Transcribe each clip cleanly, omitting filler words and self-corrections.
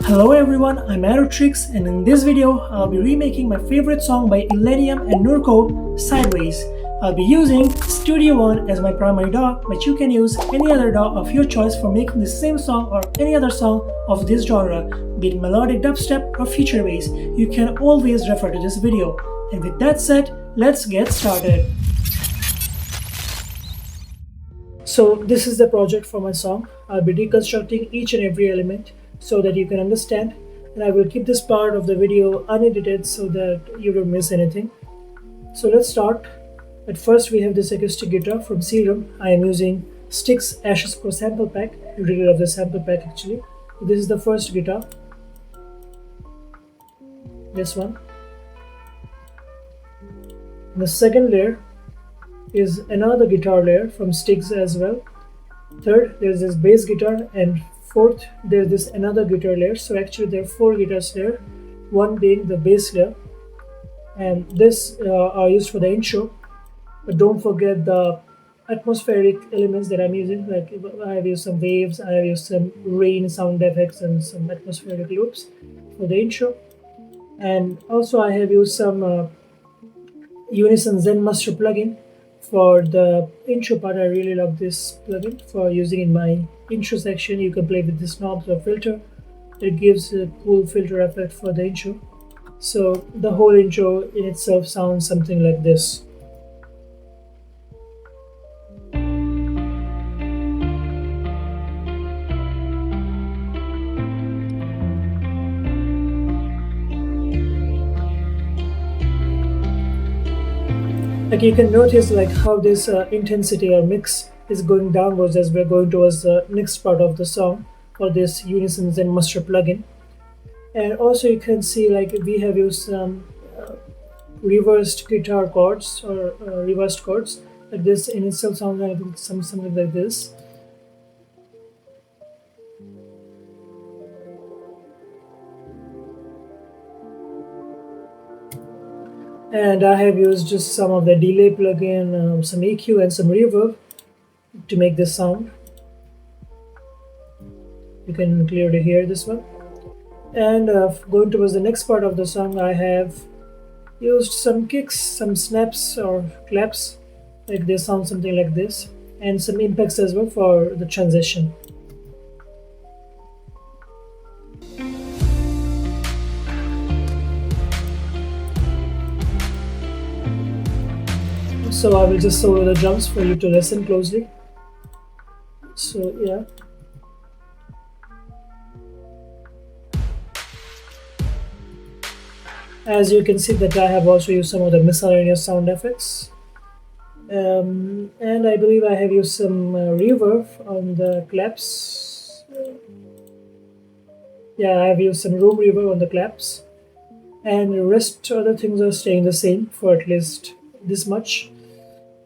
Hello everyone, I'm Aerotrix, and in this video I'll be remaking my favorite song by Illenium and Nurko, Sideways. I'll be using Studio One as my primary DAW, but you can use any other DAW of your choice for making the same song or any other song of this genre, be it melodic dubstep or feature bass. You can always refer to this video. And with that said, let's get started. So this is the project for my song. I'll be deconstructing each and every element so that you can understand, and I will keep this part of the video unedited so that you don't miss anything. So let's start. At first we have this acoustic guitar from Serum. I am using Sticks Ashes Pro sample pack. I really love the sample pack actually. This is the first guitar. This one. The second layer is another guitar layer from Sticks as well. Third, there's this bass guitar, and fourth, there's this another guitar layer. So actually there are 4 guitars there, one being the bass layer, and this are used for the intro. But don't forget the atmospheric elements that I'm using. Like I have used some waves, I have used some rain sound effects and some atmospheric loops for the intro. And also I have used some Unison Zen Master plugin for the intro part. I really love this plugin for using in my intro section. You can play with this knobs or filter. It gives a cool filter effect for the intro. So the whole intro in itself sounds something like this. Like you can notice like how this intensity or mix is going downwards as we're going towards the next part of the song for this Unison Zen Master plugin. And also you can see like we have used some reversed guitar chords or reversed chords. Like this in itself sounds like something like this. And I have used just some of the delay plugin, some EQ and some reverb to make this sound. You can clearly hear this one. And going towards the next part of the song, I have used some kicks, some snaps or claps, like they sound something like this, and some impacts as well for the transition. So I will just solo the drums for you to listen closely. So yeah. As you can see that I have also used some of the miscellaneous sound effects. And I believe I have used some reverb on the claps. Yeah, I have used some room reverb on the claps. And the rest other things are staying the same for at least this much.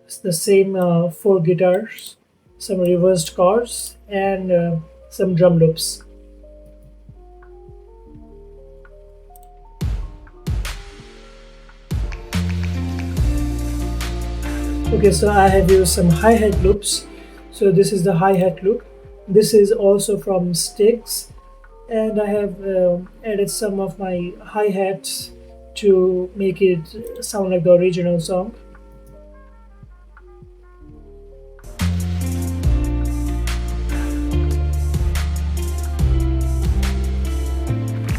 It's the same 4 guitars, some reversed chords, and some drum loops. Okay, so I have used some hi-hat loops. So this is the hi-hat loop. This is also from Sticks, and I have added some of my hi-hats to make it sound like the original song.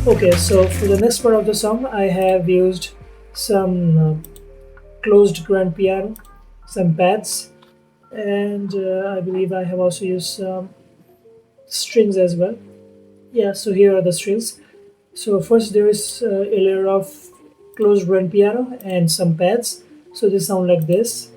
Okay, so for the next part of the song, I have used some closed grand piano, some pads, and I believe I have also used some strings as well. Yeah, so here are the strings. So first there is a layer of closed grand piano and some pads. So they sound like this.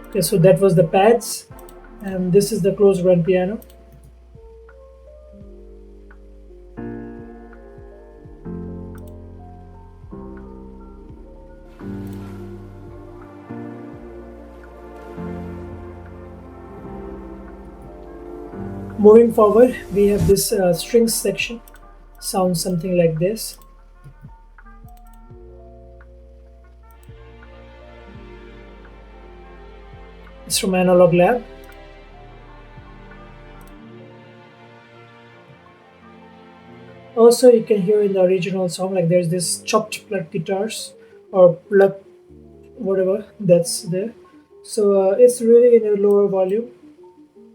Okay, so that was the pads, and this is the closed grand piano. Moving forward, we have this strings section. Sounds something like this. It's from Analog Lab. Also, you can hear in the original song, like there's this chopped pluck guitars or pluck whatever that's there. So it's really in a lower volume,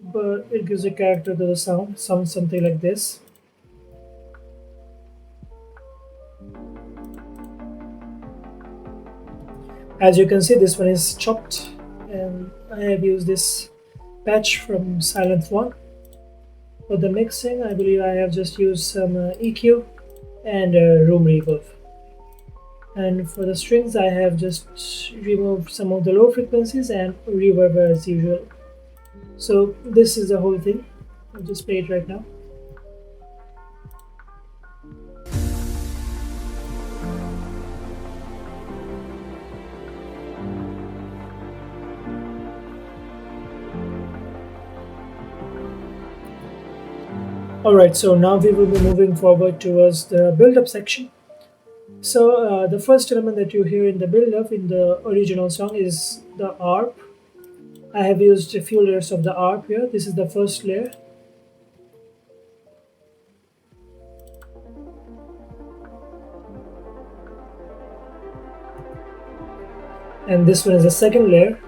but it gives a character to the sound. Sounds something like this. As you can see, this one is chopped, and I have used this patch from Silent One. For the mixing, I believe I have just used some EQ and room reverb. And for the strings, I have just removed some of the low frequencies and reverb as usual. So this is the whole thing. I'll just play it right now. Alright, so now we will be moving forward towards the build-up section. So the first element that you hear in the build-up in the original song is the ARP. I have used a few layers of the ARP here. This is the first layer. And this one is the second layer.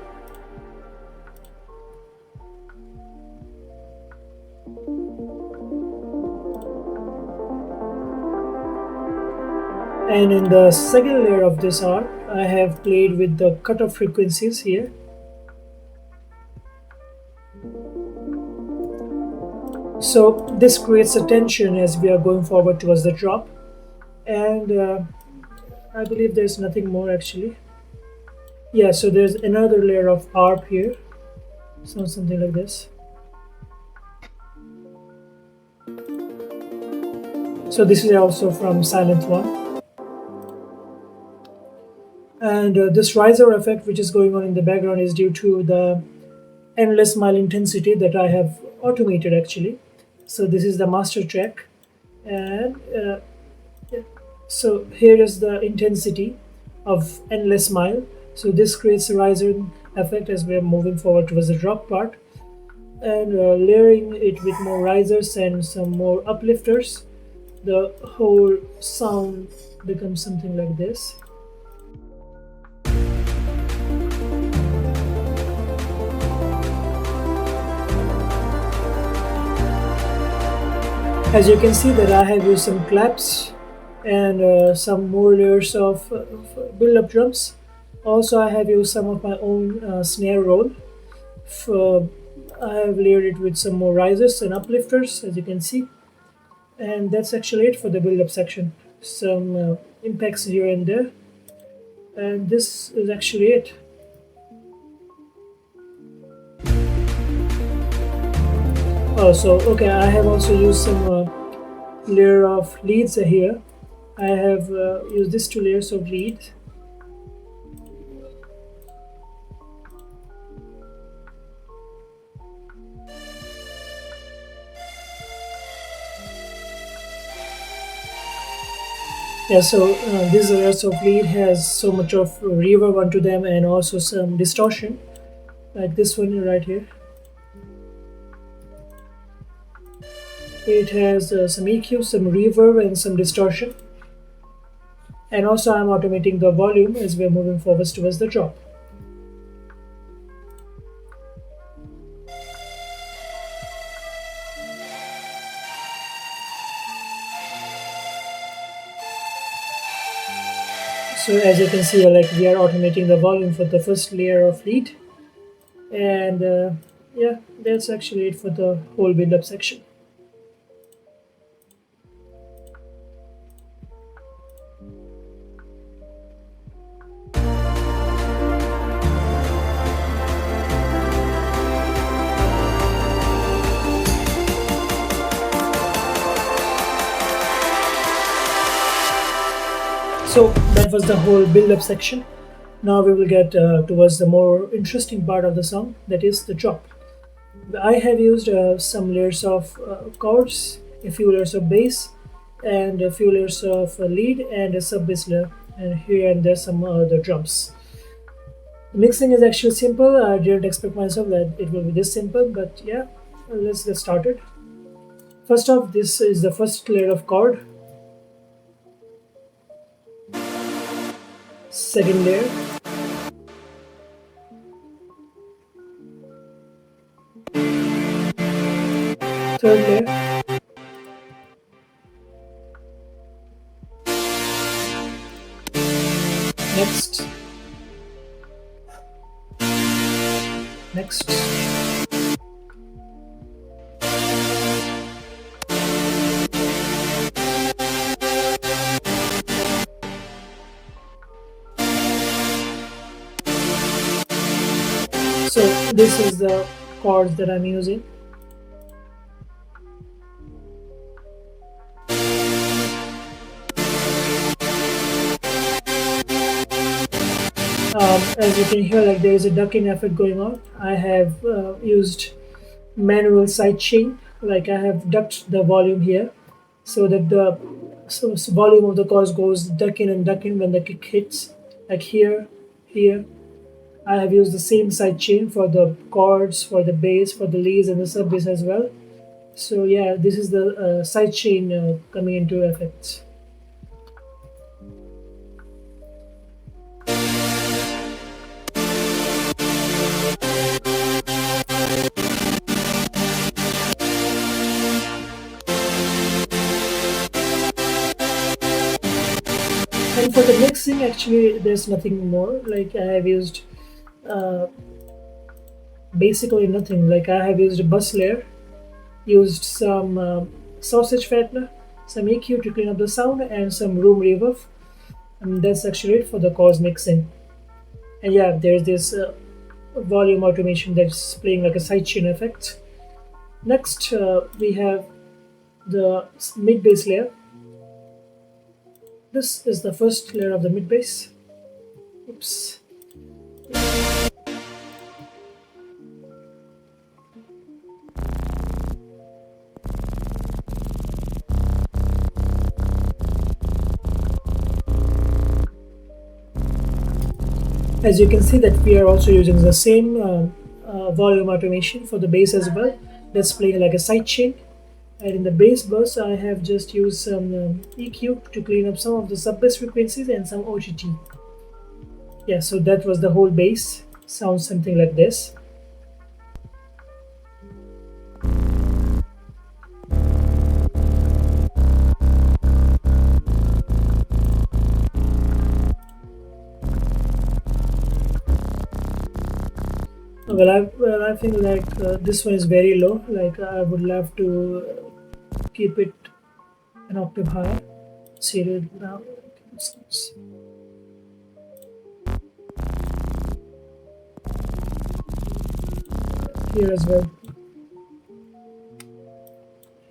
And in the second layer of this ARP, I have played with the cutoff frequencies here. So this creates a tension as we are going forward towards the drop. And I believe there's nothing more actually. Yeah, so there's another layer of ARP here. Sounds something like this. So this is also from Silent One. And this riser effect which is going on in the background is due to the endless mile intensity that I have automated actually. So this is the master track, and so here is the intensity of endless mile. So this creates a riser effect as we are moving forward towards the drop part, and layering it with more risers and some more uplifters, the whole sound becomes something like this. As you can see that I have used some claps and some more layers of build-up drums. Also, I have used some of my own snare roll. I have layered it with some more risers and uplifters, as you can see. And that's actually it for the build-up section. Some impacts here and there. And this is actually it. So okay, I have also used some layer of leads here. I have used these two layers of lead. Yeah, so these layers of lead has so much of reverb onto them and also some distortion, like this one right here. It has some EQ, some reverb and some distortion. And also I'm automating the volume as we're moving forward towards the drop. So as you can see, like we are automating the volume for the first layer of lead. And yeah, that's actually it for the whole build-up section. So that was the whole build-up section. Now we will get towards the more interesting part of the song, that is the drop. I have used some layers of chords, a few layers of bass, and a few layers of lead and a sub bass layer, and here and there some other drums. The mixing is actually simple. I didn't expect myself that it will be this simple, but yeah, let's get started. First off, this is the first layer of chord. Second layer. Third layer. Next. Next. So this is the chords that I'm using. As you can hear, like there is a ducking effect going on. I have used manual sidechain. Like I have ducked the volume here, so that the volume of the chords goes ducking and ducking when the kick hits. Like here, here. I have used the same sidechain for the chords, for the bass, for the leads, and the sub bass as well. So yeah, this is the sidechain coming into effect. And for the mixing, actually, there's nothing more. Like I have used basically nothing. Like I have used a bus layer, used some sausage fattener, some EQ to clean up the sound, and some room reverb. And that's actually it for the chords mixing. And yeah, there's this volume automation that's playing like a sidechain effect. Next, we have the mid bass layer. This is the first layer of the mid bass. Oops. As you can see that we are also using the same volume automation for the bass as well. That's playing like a sidechain. And in the bass bus, I have just used some EQ to clean up some of the sub bass frequencies and some OGT. Yeah, so that was the whole bass. Sounds something like this. I think like this one is very low. Like I would love to keep it an octave higher. See it now. Here as well.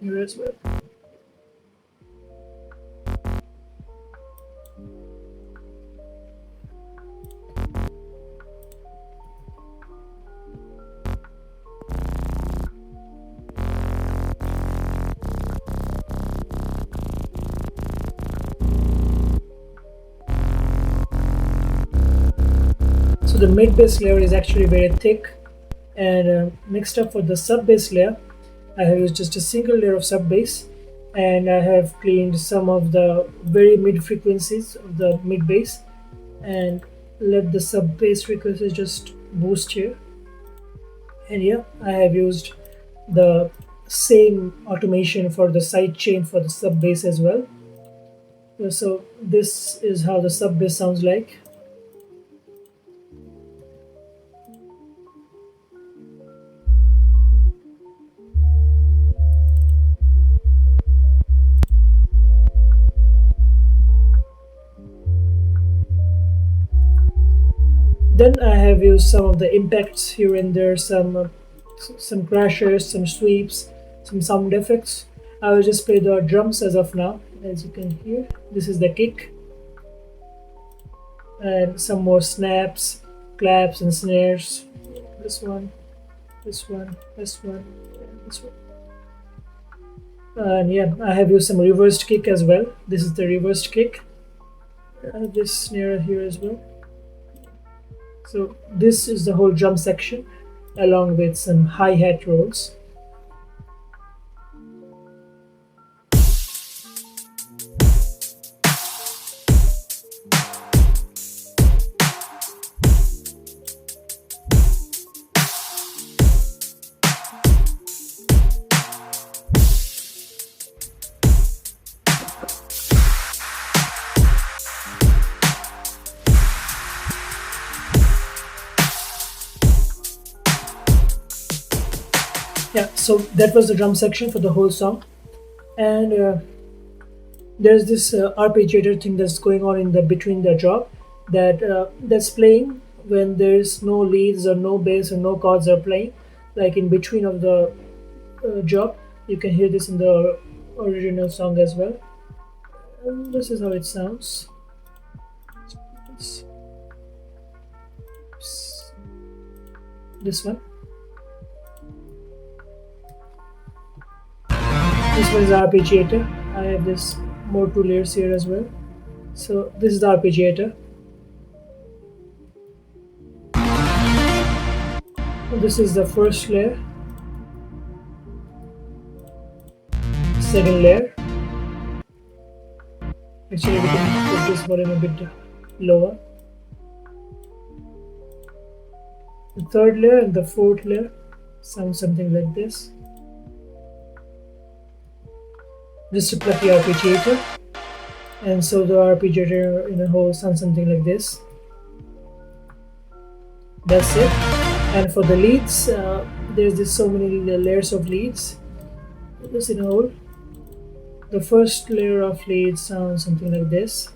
Here as well. So the mid bass layer is actually very thick, and next up for the sub bass layer, I have used just a single layer of sub bass, and I have cleaned some of the very mid frequencies of the mid bass, and let the sub bass frequencies just boost here. And yeah, I have used the same automation for the side chain for the sub bass as well. So this is how the sub bass sounds like. Then I have used some of the impacts here and there, some crashes, some sweeps, some sound effects. I will just play the drums as of now. As you can hear, this is the kick, and some more snaps, claps, and snares. This one, this one, this one, and this one. And yeah, I have used some reversed kick as well. This is the reversed kick. I have this snare here as well. So this is the whole drum section along with some hi-hat rolls. Yeah, so that was the drum section for the whole song, and there's this arpeggiator thing that's going on in the between the drop that's playing when there's no leads or no bass or no chords are playing, like in between of the drop. You can hear this in the original song as well, and this is how it sounds. This one. This one is the arpeggiator. I have this more two layers here as well. So this is the arpeggiator. This is the first layer, second layer. Actually, we can put this volume a bit lower. The third layer and the fourth layer sound something like this. Just to plug the arpeggiator, and so the arpeggiator in a whole sounds something like this. That's it. And for the leads, there's just so many layers of leads. This in a whole. The first layer of leads sounds something like this.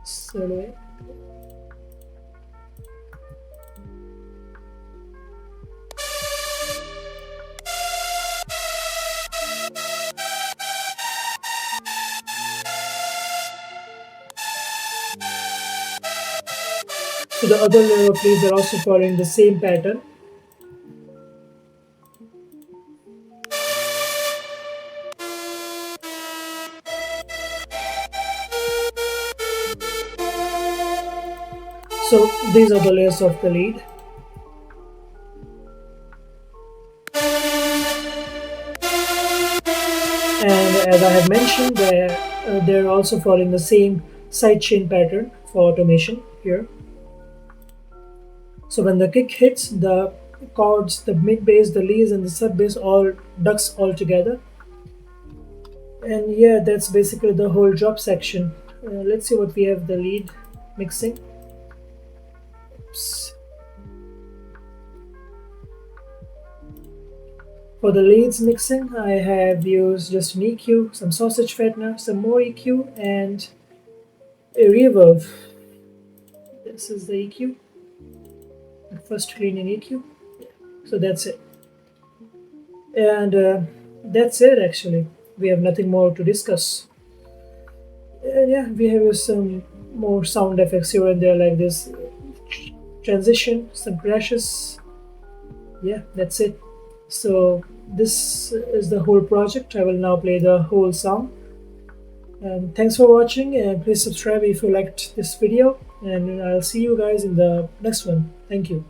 So So the other layer of leads are also following the same pattern. So these are the layers of the lead. And as I have mentioned, they're also following the same sidechain pattern for automation here. So when the kick hits, the chords, the mid bass, the leads, and the sub bass all ducks all together. And yeah, that's basically the whole drop section. Let's see what we have the lead mixing. Oops. For the leads mixing, I have used just an EQ, some sausage fattener, some more EQ, and a reverb. This is the EQ. First cleaning EQ. So that's it. And that's it actually. We have nothing more to discuss. And yeah, we have some more sound effects here and there, like this transition, some crashes. Yeah, that's it. So this is the whole project. I will now play the whole song. And thanks for watching, and please subscribe if you liked this video, and I'll see you guys in the next one. Thank you.